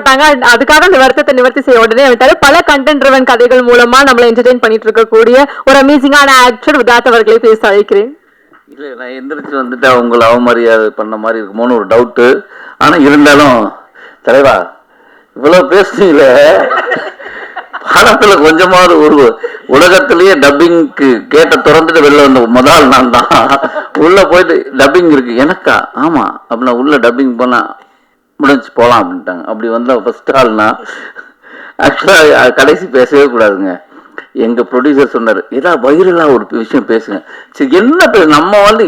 வருத்தப்பட்டாங்க. அதுக்காக அந்த வருத்தத்தை நிவர்த்தி செய்ய உடனே விட்டாரு. பல கண்டென்ட் ட்ரிவன் கதைகள் மூலமா நம்மளை என்டர்டெயின் பண்ணிட்டு இருக்கக்கூடிய ஒரு அமேசிங்கான ஆக்டர் விதாத் அவர்களை பேச அழைக்கிறேன். இல்லை, நான் எந்திரிச்சு வந்துட்டு அவங்கள அவமரியாதை பண்ண மாதிரி இருக்குமோன்னு ஒரு டவுட்டு. ஆனால் இருந்தாலும் தலைவா இவ்வளோ பேசுனீங்களே, படத்தில் கொஞ்சமாவது ஒரு உலகத்திலேயே டப்பிங்க்கு கேட்ட திறந்துட்டு வெளில வந்த முதல் நான் தான். உள்ளே போயிட்டு டப்பிங் இருக்கு எனக்கா? ஆமாம் அப்படின்னா உள்ள டப்பிங் போனால் முடிஞ்சு போகலாம் அப்படின்ட்டாங்க. அப்படி வந்தால் ஃபர்ஸ்ட் ஆள்னா ஆக்சுவலாக கடைசி பேசவே கூடாதுங்க. எங்கள் ப்ரொடியூசர் சொன்னார், ஏதாவது வைரலாக ஒரு விஷயம் பேசுங்க. சரி என்ன நம்ம வந்து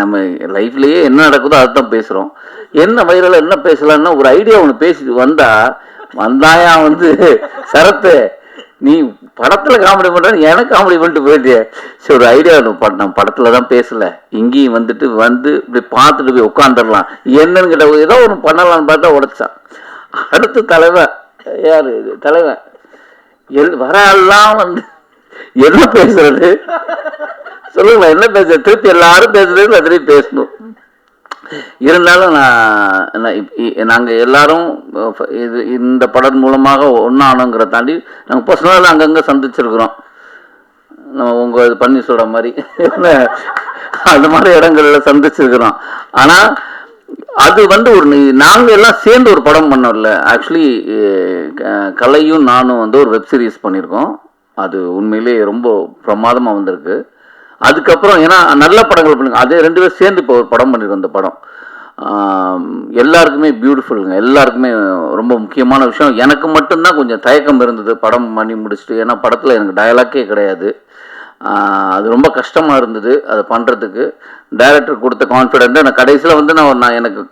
நம்ம லைஃப்லேயே என்ன நடக்குதோ அதுதான் பேசுகிறோம். என்ன வைரலாக என்ன பேசலான்னா ஒரு ஐடியா ஒன்று பேசிட்டு வந்தாயா வந்து சரத்து நீ படத்தில் காமெடி பண்ணுறேன்னு எனக்கு காமெடி பண்ணிட்டு போயிட்டியே. சரி ஒரு ஐடியா நான் படத்தில் தான் பேசலை, இங்கேயும் வந்து இப்படி பார்த்துட்டு போய் உட்காந்துடலாம் என்னன்னு கேட்ட ஏதோ ஒன்று பண்ணலான்னு பார்த்தா உடைச்சான். அடுத்த தலைவன் யார் தலைவன் வரெல்லாம் வந்து என்ன பேசுறது சொல்லுங்களா, என்ன பேசுறது? திருப்பி எல்லாரும் பேசுறது திருப்பி பேசணும். இருந்தாலும் நாங்கள் எல்லாரும் இந்த படம் மூலமாக ஒன்றானோங்கிற தாண்டி நாங்கள் பர்சனலாக அங்கங்கே சந்திச்சிருக்கிறோம். நம்ம உங்கள் இது பண்ணி சொல்கிற மாதிரி அந்த மாதிரி இடங்கள்ல சந்திச்சிருக்கிறோம். ஆனால் அது வந்து நாங்கள் எல்லாம் சேர்ந்து ஒரு படம் பண்ணோம்ல. ஆக்சுவலி கலையும் நானும் வந்து ஒரு வெப் சீரிஸ் பண்ணியிருக்கோம். அது உண்மையிலேயே ரொம்ப பிரமாதமாக வந்திருக்கு. அதுக்கப்புறம் ஏன்னா நல்ல படங்கள் பண்ணுங்க, அதே 2 பேரும் சேர்ந்து இப்போ ஒரு படம் பண்ணியிருக்கோம். அந்த படம் எல்லாருக்குமே பியூட்டிஃபுல்லுங்க. எல்லாருக்குமே ரொம்ப முக்கியமான விஷயம். எனக்கு மட்டும்தான் கொஞ்சம் தயக்கம் இருந்தது படம் பண்ணி முடிச்சுட்டு. ஏன்னா படத்தில் எனக்கு டயலாக்கே கிடையாது. அது ரொம்ப கஷ்டமாக இருந்தது அதை பண்ணுறதுக்கு. டைரக்டர் கொடுத்த கான்ஃபிடென்ட்டு நான் கடைசியில் வந்து நான் எனக்கு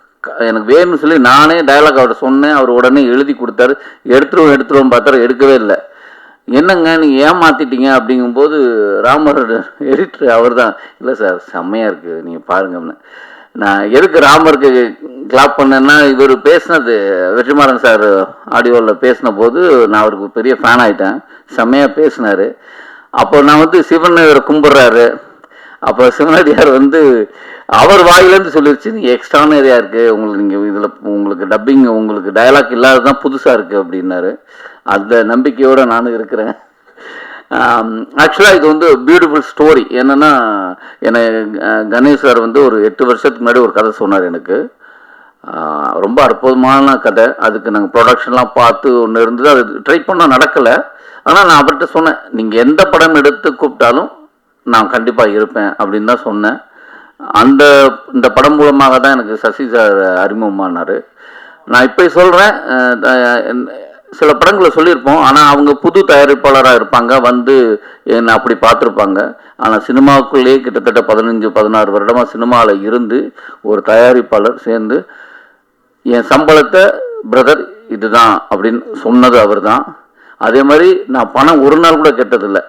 வேணும்னு சொல்லி நானே டயலாக் அவர்கிட்ட சொன்னேன். அவர் உடனே எழுதி கொடுத்தாரு. எடுத்துருவோம் பார்த்தாரு, எடுக்கவே இல்லை. என்னங்க நீங்கள் ஏமாற்றிட்டீங்க அப்படிங்கும்போது ராமர் எடிட்டர் அவர் தான், இல்லை சார் செம்மையாக இருக்குது நீங்கள் பாருங்கன்னு. நான் எதுக்கு ராமருக்கு கிளாப் பண்ணேன்னா, இவர் பேசினது வெற்றிமாறன் சார் ஆடியோவில் பேசின போது நான் அவருக்கு பெரிய ஃபேன் ஆகிட்டேன். செம்மையாக பேசினார். அப்போ நான் வந்து சிவன் இவரை கும்பிட்றாரு. அப்போ சிவனடியார் வந்து அவர் வாயிலேருந்து சொல்லிடுச்சு, நீங்கள் எக்ஸ்ட்ரானரியாக இருக்குது உங்களுக்கு, நீங்கள் இதில் உங்களுக்கு டப்பிங் உங்களுக்கு டயலாக் இல்லாததான் புதுசாக இருக்குது அப்படின்னாரு. அந்த நம்பிக்கையோடு நானும் இருக்கிறேன். ஆக்சுவலாக இது வந்து பியூட்டிஃபுல் ஸ்டோரி. என்னென்னா என்னை கணேஷ் சார் வந்து ஒரு 8 வருஷத்துக்கு முன்னாடி ஒரு கதை சொன்னார் எனக்கு. ரொம்ப அற்புதமான கதை. அதுக்கு நாங்கள் ப்ரொடக்ஷன்லாம் பார்த்து ஒன்று இருந்தது. அது ட்ரை பண்ணால் நடக்கலை. ஆனால் நான் அவர்கிட்ட சொன்னேன், நீங்கள் எந்த படம் எடுத்து கூப்பிட்டாலும் நான் கண்டிப்பாக இருப்பேன் அப்படின்னு தான் சொன்னேன். இந்த படம் மூலமாக தான் எனக்கு சசி சார் அறிமுகமானார். நான் இப்போ சொல்கிறேன், சில படங்களை சொல்லியிருப்போம். ஆனால் அவங்க புது தயாரிப்பாளராக இருப்பாங்க, வந்து என்னை அப்படி பார்த்துருப்பாங்க. ஆனால் சினிமாவுக்குள்ளேயே கிட்டத்தட்ட 15-16 வருடமாக சினிமாவில் இருந்து ஒரு தயாரிப்பாளர் சேர்ந்து என் சம்பளத்தை பிரதர் இதுதான் அப்படின்னு சொன்னது அவர் தான். அதே மாதிரி நான் பணம் ஒரு நாள் கூட கேட்டதில்லை.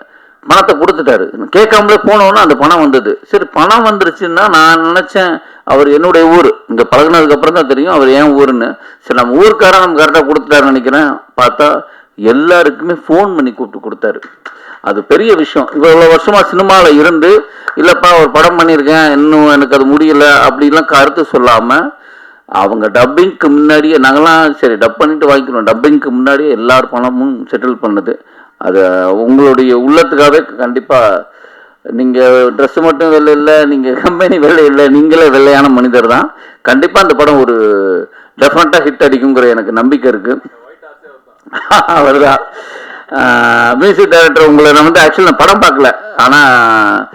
பணத்தை கொடுத்துட்டாரு. கேட்காமலே போனோன்னா அந்த பணம் வந்தது. சரி பணம் வந்துருச்சுன்னா நான் நினச்சேன் அவர் என்னுடைய ஊர், இங்கே பழகினதுக்கப்புறம் தான் தெரியும் அவர் ஏன் ஊருன்னு. சரி நம்ம ஊருக்காரன் நம்ம கரெக்டாக கொடுத்துட்டாருன்னு நினைக்கிறேன். பார்த்தா எல்லாருக்குமே ஃபோன் பண்ணி கூப்பிட்டு கொடுத்தாரு. அது பெரிய விஷயம். இவ்வளோ வருஷமாக சினிமாவில் இருந்து இல்லைப்பா ஒரு படம் பண்ணியிருக்கேன் இன்னும் எனக்கு அது முடியலை அப்படிலாம் கருத்து சொல்லாமல் அவங்க டப்பிங்க்கு முன்னாடியே நாங்களாம் சரி டப் பண்ணிட்டு வாங்கிக்கிறோம், டப்பிங்க்கு முன்னாடியே எல்லார் பணமும் செட்டில் பண்ணது. அது உங்களுடைய உள்ளத்துக்காகவே கண்டிப்பாக. நீங்கள் ட்ரெஸ்ஸு மட்டும் வெள்ளை இல்லை, நீங்கள் கம்பெனி வெள்ளை இல்லை, நீங்களே வெள்ளையான மனிதர் தான். கண்டிப்பாக அந்த படம் ஒரு டெஃபினட்டாக ஹிட் அடிக்குங்கிற எனக்கு நம்பிக்கை இருக்குது. அவர்தான் மியூசிக் டைரக்டர். உங்களை நான் வந்து ஆக்சுவலி நான் படம் பார்க்கல, ஆனால்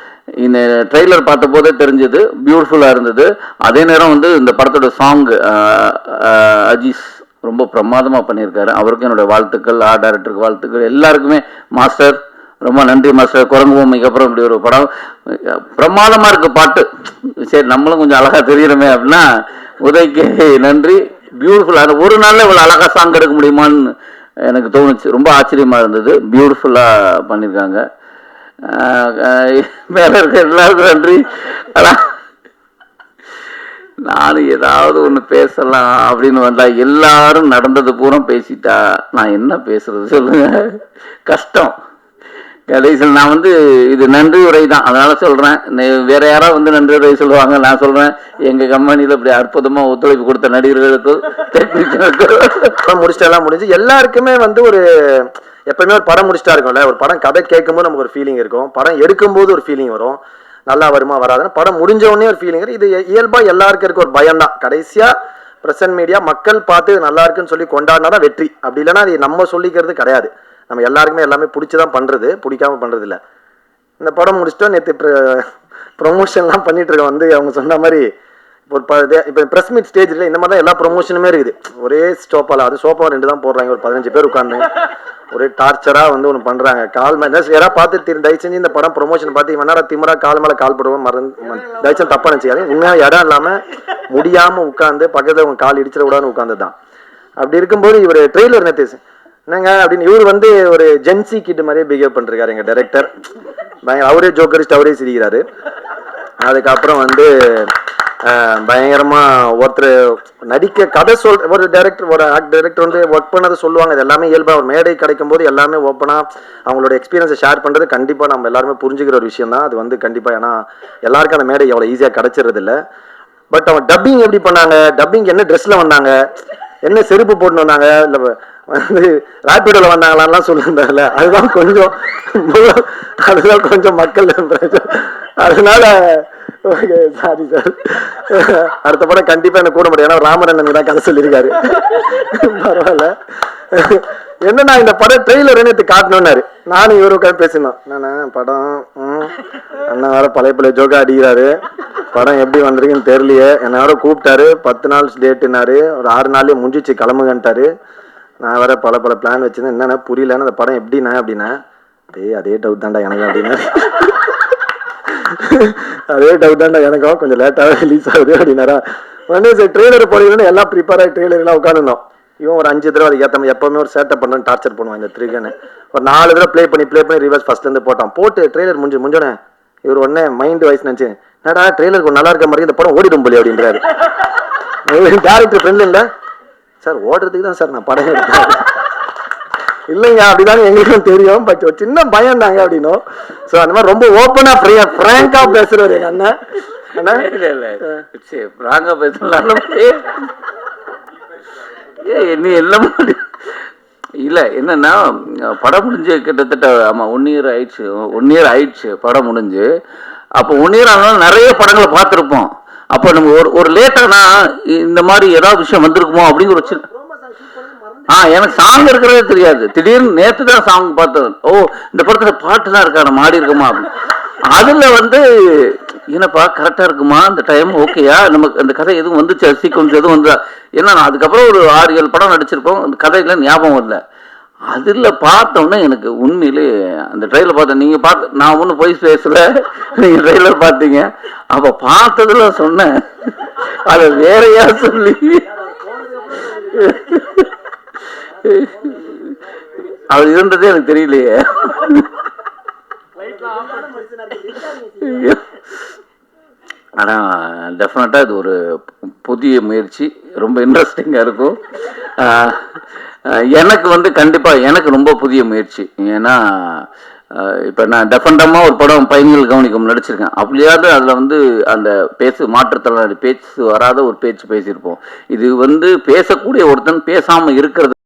இந்த ட்ரெய்லர் பார்த்த போதே தெரிஞ்சது பியூட்டிஃபுல்லாக இருந்தது. அதே நேரம் வந்து இந்த படத்தோட சாங் அஜீஸ் ரொம்ப பிரமாதமாக பண்ணியிருக்காரு. அவருக்கும் என்னுடைய வாழ்த்துக்கள், டைரக்டருக்கு வாழ்த்துக்கள், எல்லாருக்குமே. மாஸ்டர் ரொம்ப நன்றி மாஸ்டர். குரங்கு பொம்மைக்கு அப்புறம் இப்படி ஒரு படம் பிரமாதமாக இருக்குது. பாட்டு சரி நம்மளும் கொஞ்சம் அழகாக தெரியுறமே அப்படின்னா உதய்க்கு நன்றி. பியூட்டிஃபுல்லாக ஒரு நாளில் இவ்வளோ அழகாக சாங் எடுக்க முடியுமான்னு எனக்கு தோணுச்சு. ரொம்ப ஆச்சரியமாக இருந்தது. பியூட்டிஃபுல்லாக பண்ணியிருக்காங்க. மேலே இருக்க எல்லாருக்கும் நன்றி. ஆனால் நானும் ஏதாவது ஒன்று பேசலாம் அப்படின்னு வந்தால் எல்லாரும் நடந்தது பூரா பேசிட்டா நான் என்ன பேசுறது சொல்லுங்க, கஷ்டம். கடைசியில் நான் வந்து இது நன்றி உரை தான், அதனால சொல்றேன். வேற யாராவது வந்து நன்றி உரை சொல்லுவாங்க, நான் சொல்றேன் எங்க கம்பெனியில இப்படி அற்புதமா ஒத்துழைப்பு கொடுத்த நடிகர்களுக்கும் டெக்னீஷியனுக்கும் முடிச்சுட்டு எல்லாம் முடிஞ்சு எல்லாருக்குமே வந்து ஒரு எப்பவுமே ஒரு படம் முடிச்சுட்டா இருக்கும்ல, ஒரு படம் கதை கேட்கும்போது நமக்கு ஒரு ஃபீலிங் இருக்கும், படம் எடுக்கும்போது ஒரு ஃபீலிங் வரும், நல்லா வருமா வராதுன்னு. படம் முடிஞ்ச உடனே ஒரு ஃபீலிங். இது இயல்பா எல்லாருக்கும் இருக்க ஒரு பயம் தான். கடைசியா பிரசன்ட் மீடியா மக்கள் பார்த்து நல்லா இருக்குன்னு சொல்லி கொண்டாடினாதான் வெற்றி. அப்படி இல்லைன்னா அது நம்ம சொல்லிக்கிறது கிடையாது. நம்ம எல்லாருக்குமே எல்லாமே பிடிச்சிதான் பண்றது, பிடிக்காம பண்றது இல்லை. இந்த படம் முடிச்சுட்டோம். நேற்று ப்ரொமோஷன்லாம் பண்ணிட்டு இருக்கோம். வந்து அவங்க சொன்ன மாதிரி இப்போ ப்ரெஸ் மீட் ஸ்டேஜில் இந்த மாதிரி தான் எல்லா ப்ரொமோஷனுமே இருக்குது. ஒரே ஸ்டோப்பால் அது சோப்பா 2 தான் போடுறாங்க. ஒரு 15 பேர் உட்காந்து ஒரே டார்ச்சராக வந்து ஒன்று பண்ணுறாங்க. கால் மேலே யாராவது பார்த்து தயவு செஞ்சு இந்த படம் ப்ரொமோஷன் பார்த்து இவனாரா திமுறா கால் மேலே கால் போடுவோம் தயவுச்சு தப்பாக நினச்சிக்காது. உண்மையாக இடம் இல்லாமல் முடியாமல் உட்காந்து பக்கத்தில் உங்க கால் இடிச்சிட கூடாதுன்னு உட்காந்து தான். அப்படி இருக்கும்போது இவர் ட்ரெய்லர் நேற்று என்னங்க அப்படின்னு இவர் வந்து ஒரு ஜென்சி கிட் மாதிரியே பிஹேவ் பண்ணிருக்காரு எங்கள் டைரக்டர். பயங்கர அவரே ஜோக்கரிஸ்ட், அவரே சிரிக்கிறாரு. அதுக்கப்புறம் வந்து பயங்கரமா ஒருத்தர் நடிக்க கதை ஒரு டைரக்டர் ஒரு டைரக்டர் வந்து ஒர்க் பண்ணதை சொல்லுவாங்க. அது எல்லாமே இயல்பா ஒரு மேடை கிடைக்கும் போது எல்லாமே ஓப்பனா அவங்களோட எக்ஸ்பீரியன்ஸை ஷேர் பண்றது கண்டிப்பா நம்ம எல்லாருமே புரிஞ்சுக்கிற ஒரு விஷயம் தான். அது வந்து கண்டிப்பா ஏன்னா எல்லாருக்கும் அந்த மேடை அவ்வளவு ஈஸியா கிடைச்சிருது இல்லை. பட் அவன் டப்பிங் எப்படி பண்ணாங்க, டப்பிங் என்ன ட்ரெஸ்ல வந்தாங்க, என்ன செருப்பு போட்டு வந்தாங்க, இல்ல வந்து ராபிடோல வந்தாங்களான்லாம் சொல்லியிருந்தாங்கல்ல, அதுதான் கொஞ்சம் மக்கள் அதனால ஓகே சாரி சார். அடுத்த படம் கண்டிப்பா என்ன கூட முடியும். ஏன்னா ராமரண்ணன் தான் கதை சொல்லியிருக்காரு. பரவாயில்ல. என்னன்னா இந்த படம் ட்ரெய்லர் நேற்று காட்டணும்னாரு. நானும் இவரு உட்காந்து பேசினோம். நானே படம் அண்ணா வேற பழைய ஜோக்கா அடிக்கிறாரு, படம் எப்படி வந்திருக்குன்னு தெரியலையே. என்ன வேற கூப்பிட்டாரு, 10 நாள் டேட்டுனாரு. ஒரு 6 நாள்லயே முடிஞ்சிச்சு கிளம்புங்கன்ட்டாரு. நான் வேற பல பிளான் வச்சிருந்தேன். என்னன்னா புரியலன்னு அந்த படம் எப்படின்னா அப்படின்னா அதே டவுட் தான்டா எனக்கு அப்படின்னா அதே டவுட் தான்டா எனக்கும், கொஞ்சம் லேட்டாக ரிலீஸ் ஆகுது அப்படின்னாரா. உடனே சரி ட்ரெய்லர் போடுறீங்கன்னு எல்லாம் ப்ரிப்பேர் ஆகி ட்ரெய்லர்லாம் உட்காந்துருந்தோம். இவன் ஒரு 5 தடவை அதுக்கு ஏற்ற எப்பவுமே ஒரு சேட்டை பண்ணுறேன்னு டார்ச்சர் பண்ணுவான் இந்த த்ரிகன்னு. ஒரு 4 தடவை ப்ளே பண்ணி ரிவர்ஸ் ஃபர்ஸ்ட்லேருந்து போட்டு ட்ரெய்லர் முடிஞ்சோடனே இவர் உடனே மைண்ட் வைஸ் நினச்சி என்னடா ட்ரெய்லருக்கு நல்லா இருக்க மாதிரி இந்த படம் ஓடிடும் போலி அப்படின்றாரு. டேரக்டர் ஃப்ரெண்ட் இல்லை சார், ஓடுறதுக்கு தான் சார் நான் படம் எடுத்தேன். இல்லைங்க அப்படிதாங்க எங்களுக்கும் தெரியும், பட் ஒரு சின்ன பயம் தாங்க அப்படின்னும். ஸோ அந்த மாதிரி ரொம்ப ஓப்பனா ஃப்ராங்கா பேசுறாரு எங்க அண்ணன். இல்ல என்னன்னா படம் முடிஞ்சு கிட்டத்தட்ட ஆமா 1 இயர் ஆயிடுச்சு படம் முடிஞ்சு. அப்போ 1 இயர் ஆனாலும் நிறைய படங்களை பார்த்துருப்போம். அப்போ நம்ம ஒரு லேட்டானா இந்த மாதிரி ஏதாவது விஷயம் வந்திருக்குமோ அப்படிங்கிற ஒரு சின்ன எனக்கு சாங் இருக்கிறதே தெரியாது. திடீர்னு நேற்று தான் சாங் பார்த்தது. ஓ இந்த படத்துல பாட்டுலாம் இருக்கா, நம்ம ஆடி இருக்குமா அப்படின்னு. அதுல வந்து என்னப்பா கரெக்டா இருக்குமா அந்த டைம், ஓகேயா நமக்கு அந்த கதை எதுவும் வந்துச்சு, சீக்வன்ஸ் எதுவும் வந்து ஏன்னா நான் அதுக்கப்புறம் ஒரு 6-7 படம் நடிச்சிருக்கோம். அந்த கதையில ஞாபகம் இல்லை. அதுல பார்த்தோன்னே எனக்கு உண்மையிலே அந்த ட்ரெயிலர் பார்த்தேன். நீங்க பார்த்து நான் ஒன்றும் போய் பேசல, நீங்க ட்ரெயிலர் பார்த்தீங்க. அப்ப பார்த்ததுல சொன்னேன் அதை வேறையா சொல்லி அது இருந்ததே எனக்கு தெரியலையே. ஆனா டெஃபினட்டா இது ஒரு புதிய முயற்சி, ரொம்ப இன்ட்ரெஸ்டிங்கா இருக்கும். எனக்கு வந்து கண்டிப்பா எனக்கு ரொம்ப புதிய முயற்சி. ஏன்னா இப்போ நான் டெஃபண்டமாக ஒரு படம் பையன்கள் கவனிக்கும் நடிச்சிருக்கேன். அப்படியாவது அதில் வந்து அந்த மாற்றுத்திறனாளி பேச்சு வராத ஒரு பேச்சு பேசியிருப்போம். இது வந்து பேசக்கூடிய ஒருத்தன் பேசாமல் இருக்கிறது